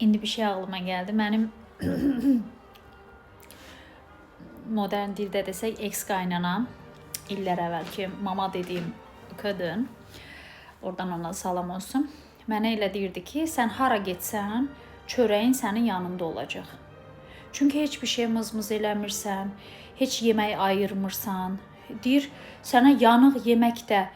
İndi bir şey ağlıma gəldi. Mənim modern dildə desək, ex qaynanam, illər əvvəlki mama dediyim qadın, oradan ona salam olsun, mənə elə deyirdi ki, sən hara getsən, çörəyin sənin yanında olacaq. Çünki heç bir şey mızmız eləmirsən, heç yemək ayırmırsan. Deyir, sənə yanıq yemək də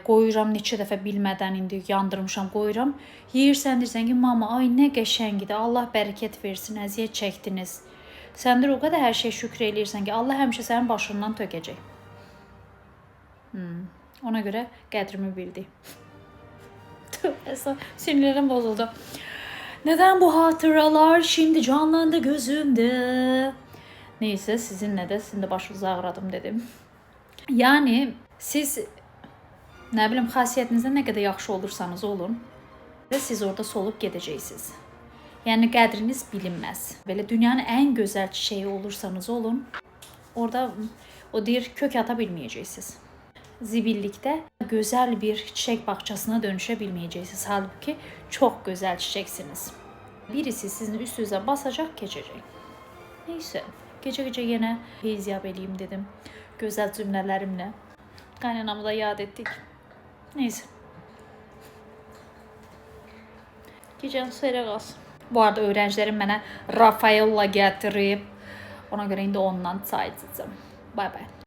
qoyuram, neçə dəfə bilmədən indi yandırmışam, qoyuram. Yeyirsən, deyirsən ki, mama, ay nə qəşəngdir, Allah bərəkət versin, əziyyət çəkdiniz. Sən də o qədər hər şey şükür eləyirsən ki, Allah həmişə sənin başından tökəcək. Ona görə qədrimi bildi. Sinirlerim bozuldu. Neden bu hatıralar şimdi canlandı gözümde? Neyse, sizinle de sizin de başınızı ağradım dedim. Yani siz ne bileyim xasiyyətinizdə nə qədər yaxşı olursanız olun, siz orada solub gedəcəksiniz. Yəni qədriniz bilinməz. Belə dünyanın ən gözəl çiçeği olursanız olun, orada o deyir kök ata bilməyəcəksiniz. Zibillikdə gözəl bir çiçək bağçasına dönüşə bilməyəcəksiniz. Halbuki çox gözəl çiçəksiniz. Birisi sizin üstünüzə basacaq, keçəcək. Neyse, gecə-gecə yenə heziyyab eləyim dedim. Gözəl cümlələrimlə. Qaynanamı da yad etdik. Neyse. Gecən xeyrə qalsın. Bu arada öğrencilerim mənə Rafaella gətirib. Ona görə indi ondan çay içəcəm. Bay bay.